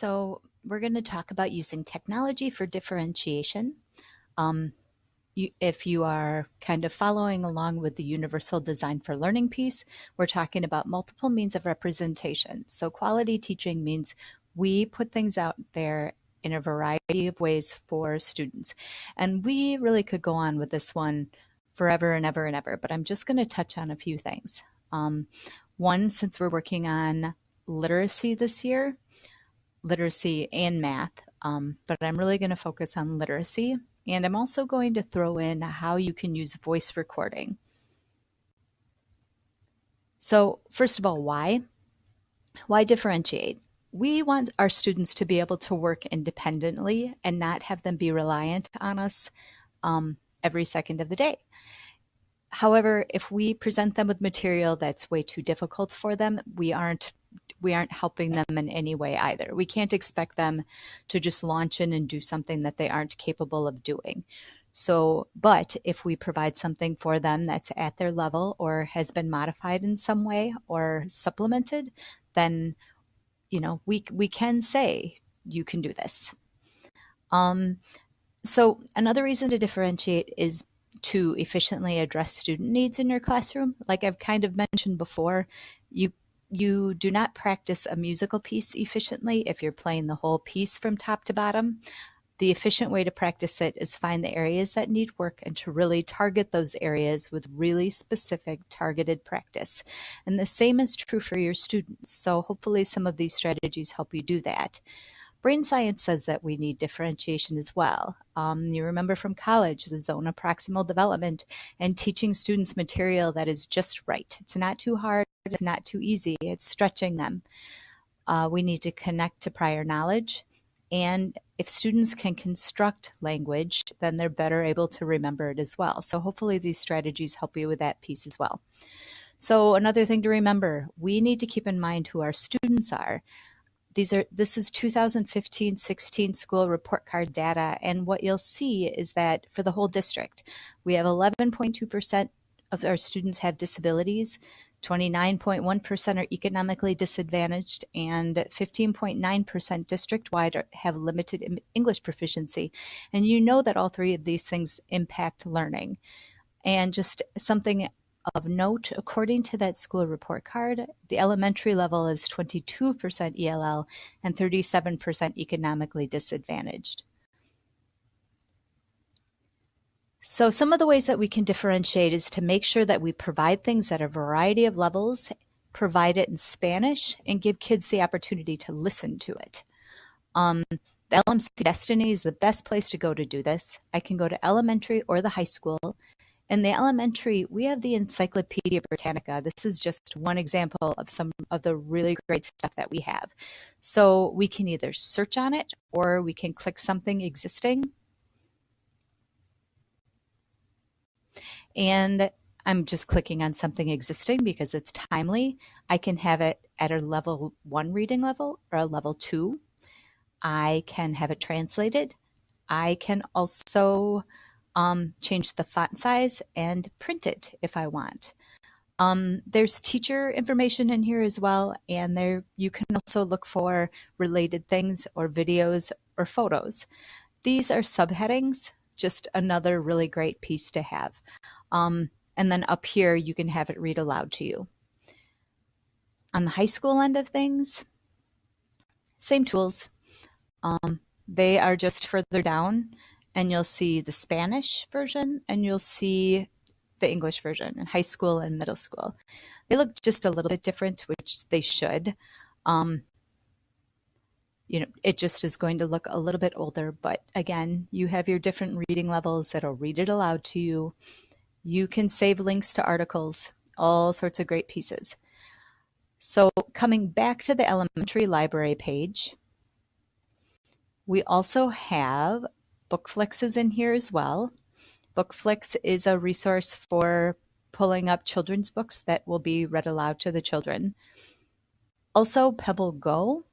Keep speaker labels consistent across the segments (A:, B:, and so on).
A: So we're going to talk about using technology for differentiation. Um, if you are kind of following along with the Universal Design for Learning piece, we're talking about multiple means of representation. So quality teaching means we put things out there in a variety of ways for students. And we really could go on with this one forever and ever and ever, but I'm just going to touch on a few things. One, since we're working on literacy this year, literacy and math, but I'm really going to focus on literacy. And I'm also going to throw in how you can use voice recording. So first of all, why? Why differentiate? We want our students to be able to work independently and not have them be reliant on us every second of the day. However, if we present them with material that's way too difficult for them, we aren't helping them in any way either. We can't expect them to just launch in and do something that they aren't capable of doing. So, but if we provide something for them that's at their level or has been modified in some way or supplemented, then we can say you can do this. So another reason to differentiate is to efficiently address student needs in your classroom. Like I've kind of mentioned before, you do not practice a musical piece efficiently if you're playing the whole piece from top to bottom. The efficient way to practice it is find the areas that need work and to really target those areas with really specific targeted practice. And the same is true for your students. So hopefully some of these strategies help you do that. Brain science says that we need differentiation as well. You remember from college, the zone of proximal development and teaching students material that is just right. It's not too hard, it's not too easy, it's stretching them. We need to connect to prior knowledge. And if students can construct language, then they're better able to remember it as well. So hopefully these strategies help you with that piece as well. So another thing to remember, we need to keep in mind who our students are. This is 2015-16 school report card data, and what you'll see is that for the whole district, we have 11.2% of our students have disabilities, 29.1% are economically disadvantaged, and 15.9% district-wide have limited English proficiency. And you know that all three of these things impact learning. And just something of note, according to that school report card, the elementary level is 22% ELL and 37% economically disadvantaged. So some of the ways that we can differentiate is to make sure that we provide things at a variety of levels, provide it in Spanish, and give kids the opportunity to listen to it. The LMC Destiny is the best place to go to do this. I can go to elementary or the high school. In the elementary, we have the Encyclopedia Britannica. This is just one example of some of the really great stuff that we have. So we can either search on it or we can click something existing. And I'm just clicking on something existing because it's timely. I can have it at a level 1 reading level or a level 2. I can have it translated. I can also change the font size and print it if I want. There's teacher information in here as well, and there you can also look for related things or videos or photos. These are subheadings, just another really great piece to have. And then up here, you can have it read aloud to you. On the high school end of things, same tools. They are just further down, and you'll see the Spanish version, and you'll see the English version in high school and middle school. They look just a little bit different, which they should. It just is going to look a little bit older, but again, you have your different reading levels that'll read it aloud to you. You can save links to articles, all sorts of great pieces. So coming back to the elementary library page, we also have Bookflix is in here as well. Bookflix is a resource for pulling up children's books that will be read aloud to the children. Also, Pebble Go.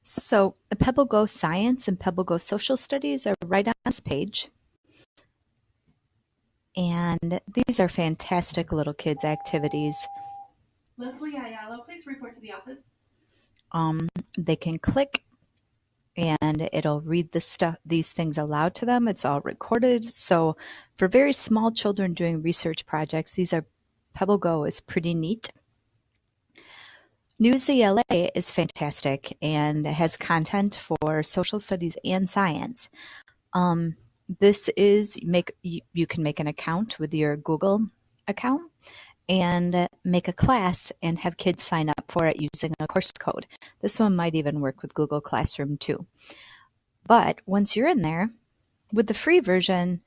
A: So the Pebble Go Science and Pebble Go Social Studies are right on this page. And these are fantastic little kids' activities.
B: Leslie Ayala, please report to the office.
A: They can click and it'll read these things aloud to them. It's all recorded. So for very small children doing research projects, Pebble Go is pretty neat. News ELA is fantastic and has content for social studies and science. This is you can make an account with your Google account and make a class and have kids sign up for it using a course code. This one might even work with Google Classroom too. But once you're in there, with the free version,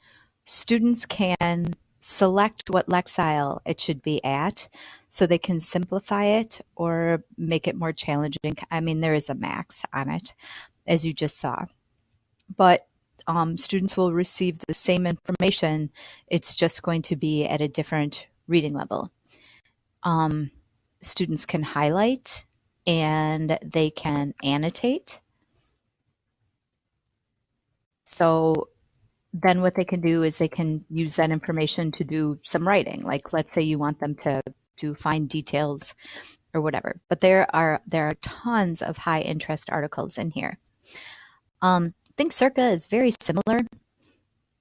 A: students can select what Lexile it should be at, so they can simplify it or make it more challenging. I mean, there is a max on it, as you just saw. But students will receive the same information. It's just going to be at a different reading level. Students can highlight and they can annotate. So then what they can do is they can use that information to do some writing. Like let's say you want them to find details or whatever. But there are tons of high interest articles in here. Think Circa is very similar.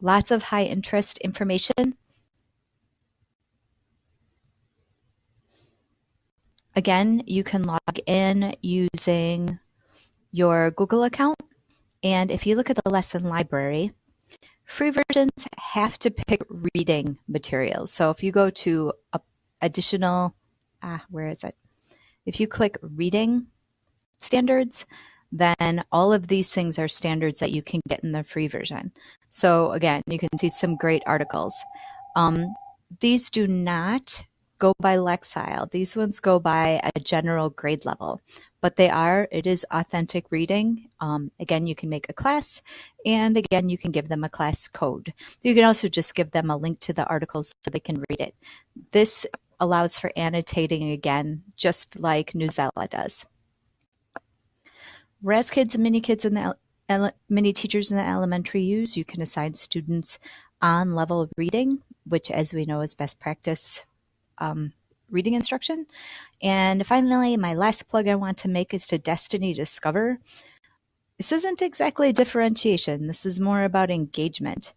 A: Lots of high interest information. Again, you can log in using your Google account. And if you look at the lesson library, free versions have to pick reading materials. So if you go to additional, where is it? If you click reading standards, then all of these things are standards that you can get in the free version. So again, you can see some great articles. These do not go by Lexile. These ones go by a general grade level, but it is authentic reading. Again, you can make a class, and again, you can give them a class code. You can also just give them a link to the articles so they can read it. This allows for annotating again, just like Newsela does. Whereas kids and mini kids in the mini teachers in the elementary use, you can assign students on level reading, which as we know is best practice reading instruction. And finally, my last plug I want to make is to Destiny Discover. This isn't exactly differentiation. This is more about engagement.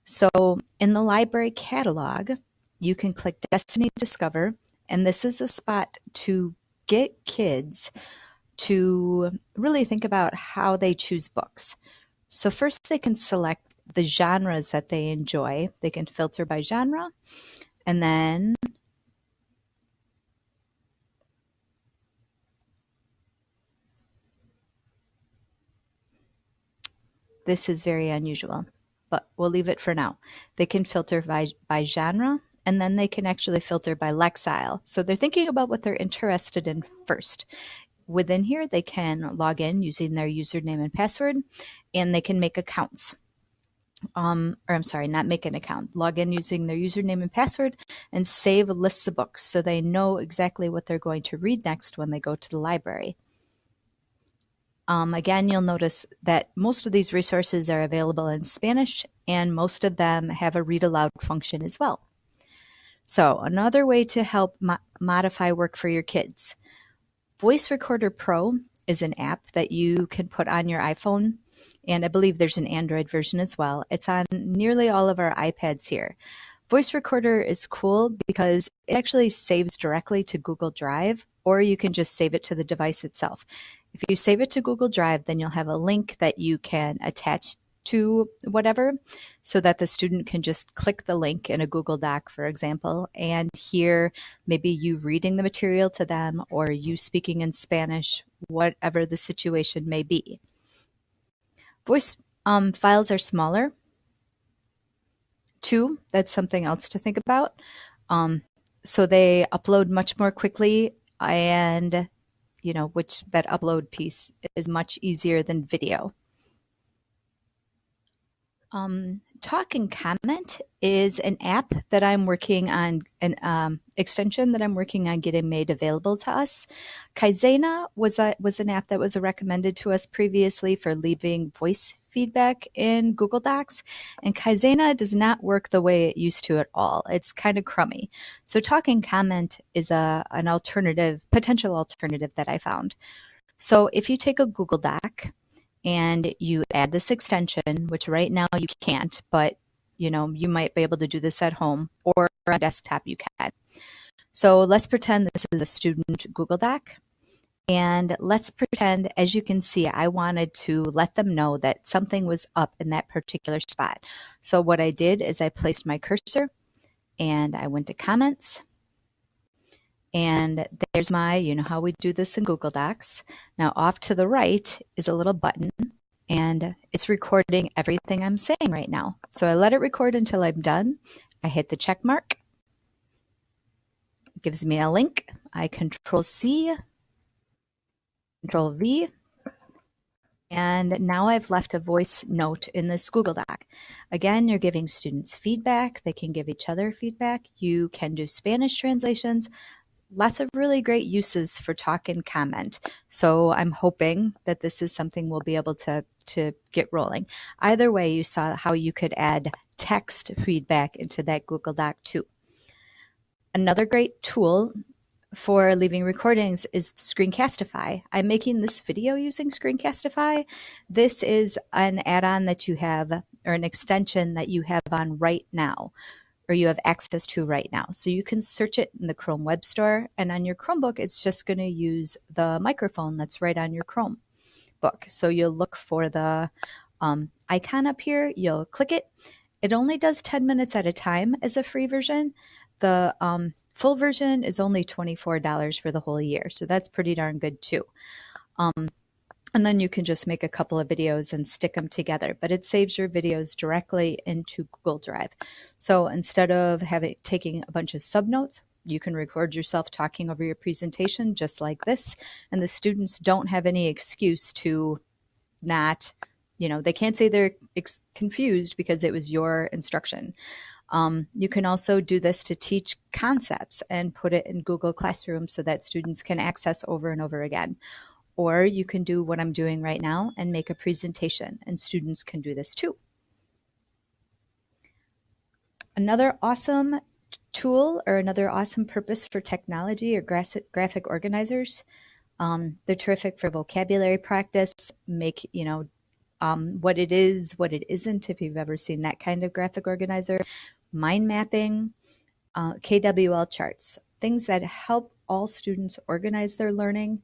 A: So in the library catalog, you can click Destiny Discover, and this is a spot to get kids to really think about how they choose books. So first they can select the genres that they enjoy. They can filter by genre, and then this is very unusual, but we'll leave it for now. They can filter by genre, and then they can actually filter by Lexile. So they're thinking about what they're interested in first. Within here, they can log in using their username and password, and they can make accounts. Or I'm sorry, not make an account. Log in using their username and password and save lists of books so they know exactly what they're going to read next when they go to the library. Again, you'll notice that most of these resources are available in Spanish, and most of them have a read aloud function as well. So another way to help modify work for your kids. Voice Recorder Pro is an app that you can put on your iPhone, and I believe there's an Android version as well. It's on nearly all of our iPads here. Voice Recorder is cool because it actually saves directly to Google Drive, or you can just save it to the device itself. If you save it to Google Drive, then you'll have a link that you can attach to whatever, so that the student can just click the link in a Google Doc, for example, and hear maybe you reading the material to them or you speaking in Spanish, whatever the situation may be. Voice files are smaller. Too, that's something else to think about. So they upload much more quickly, and which that upload piece is much easier than video. Talk and Comment is an app that I'm working on, an extension that I'm working on getting made available to us. Kaizena was an app that was recommended to us previously for leaving voice feedback in Google Docs, and Kaizena does not work the way it used to at all. It's kind of crummy. So Talk and Comment is an alternative, potential alternative that I found. So if you take a Google Doc and you add this extension, which right now you can't, but you might be able to do this at home or on desktop you can. So let's pretend this is a student Google Doc. And let's pretend, as you can see, I wanted to let them know that something was up in that particular spot. So what I did is I placed my cursor and I went to comments. And there's my, how we do this in Google Docs. Now off to the right is a little button and it's recording everything I'm saying right now. So I let it record until I'm done. I hit the check mark. It gives me a link. I Control C, Control V, and now I've left a voice note in this Google Doc. Again, you're giving students feedback. They can give each other feedback. You can do Spanish translations. Lots of really great uses for Talk and Comment. So I'm hoping that this is something we'll be able to get rolling. Either way, you saw how you could add text feedback into that Google Doc too. Another great tool for leaving recordings is Screencastify. I'm making this video using Screencastify. This is an add-on that you have, or an extension that you have on right now, or you have access to right now. So you can search it in the Chrome Web Store, and on your Chromebook, it's just going to use the microphone that's right on your Chromebook. So you'll look for the icon up here, you'll click it. It only does 10 minutes at a time as a free version. The full version is only $24 for the whole year, so that's pretty darn good too. And then you can just make a couple of videos and stick them together, but it saves your videos directly into Google Drive. So instead of taking a bunch of subnotes, you can record yourself talking over your presentation just like this, and the students don't have any excuse to not, they can't say they're confused because it was your instruction. You can also do this to teach concepts and put it in Google Classroom so that students can access over and over again. Or you can do what I'm doing right now and make a presentation, and students can do this too. Another awesome tool or another awesome purpose for technology or graphic organizers. They're terrific for vocabulary practice, make, what it is, what it isn't, if you've ever seen that kind of graphic organizer, mind mapping, KWL charts, things that help all students organize their learning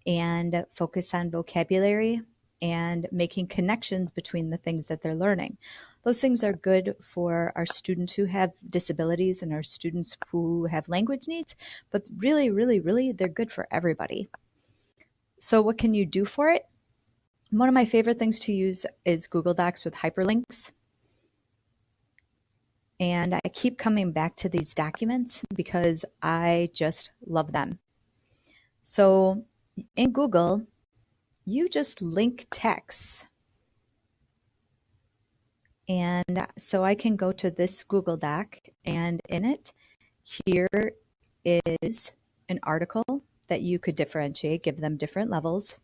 A: and focus on vocabulary and making connections between the things that they're learning. Those things are good for our students who have disabilities and our students who have language needs, but really, really, really, they're good for everybody. So what can you do for it? One of my favorite things to use is Google Docs with hyperlinks. And I keep coming back to these documents because I just love them. So in Google, you just link texts. And so I can go to this Google Doc, and in it, here is an article that you could differentiate, give them different levels,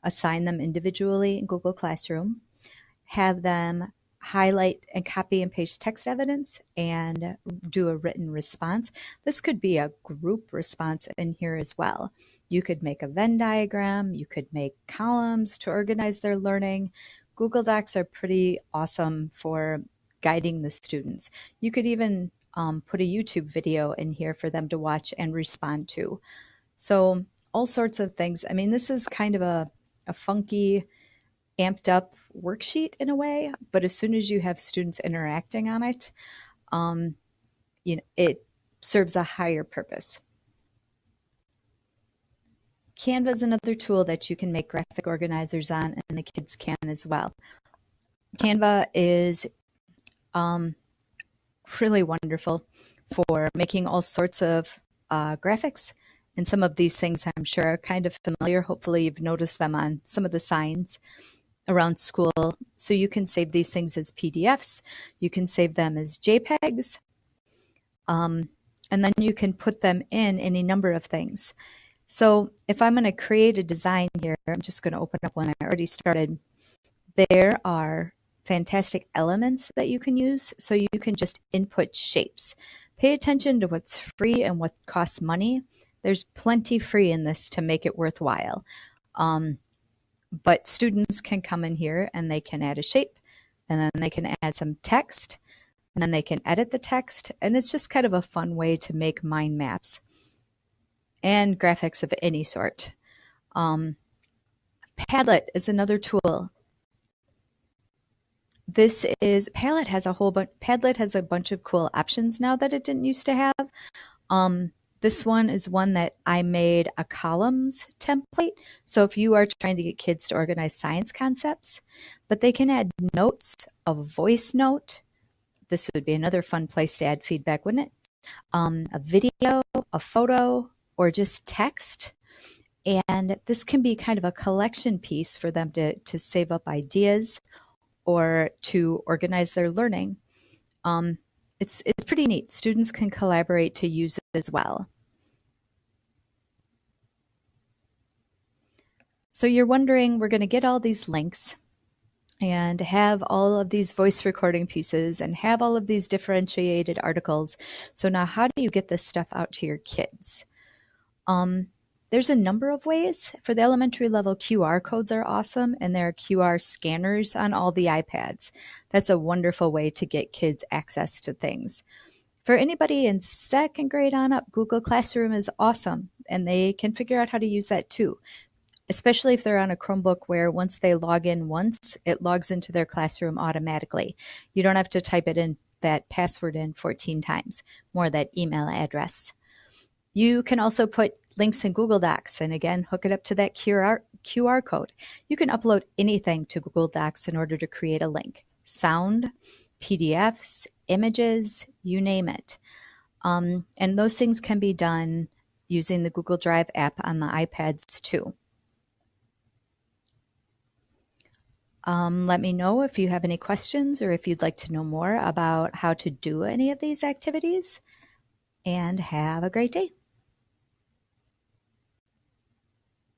A: assign them individually in Google Classroom, have them highlight and copy and paste text evidence and do a written response. This could be a group response in here as well. You could make a Venn diagram, you could make columns to organize their learning. Google Docs are pretty awesome for guiding the students. You could even put a YouTube video in here for them to watch and respond to. So all sorts of things. I mean, this is kind of a funky, amped up worksheet in a way, but as soon as you have students interacting on it, it serves a higher purpose. Canva is another tool that you can make graphic organizers on, and the kids can as well. Canva is really wonderful for making all sorts of graphics, and some of these things I'm sure are kind of familiar. Hopefully you've noticed them on some of the signs. around school. So you can save these things as PDFs, you can save them as JPEGs, um, and then you can put them in any number of things. So if I'm going to create a design here, I'm just going to open up one I already started. There are fantastic elements that you can use. So you can just input shapes. Pay attention to what's free and what costs money. There's plenty free in this to make it worthwhile. But students can come in here and they can add a shape, and then they can add some text, and then they can edit the text. And it's just kind of a fun way to make mind maps and graphics of any sort. Padlet is another tool. Padlet has a bunch of cool options now that it didn't used to have. This one is one that I made a columns template. So if you are trying to get kids to organize science concepts, but they can add notes, a voice note. This would be another fun place to add feedback, wouldn't it? A video, a photo, or just text. And this can be kind of a collection piece for them to save up ideas or to organize their learning. It's pretty neat. Students can collaborate to use it as well. So you're wondering, we're going to get all these links and have all of these voice recording pieces and have all of these differentiated articles. So now how do you get this stuff out to your kids? There's a number of ways. For the elementary level, QR codes are awesome, and there are QR scanners on all the iPads. That's a wonderful way to get kids access to things. For anybody in second grade on up, Google Classroom is awesome, and they can figure out how to use that too, especially if they're on a Chromebook where once they log in once, it logs into their classroom automatically. You don't have to type that password in 14 times, more that email address. You can also put links in Google Docs and again, hook it up to that QR code. You can upload anything to Google Docs in order to create a link. Sound, PDFs, images, you name it. And those things can be done using the Google Drive app on the iPads too. Let me know if you have any questions or if you'd like to know more about how to do any of these activities. And have a great day.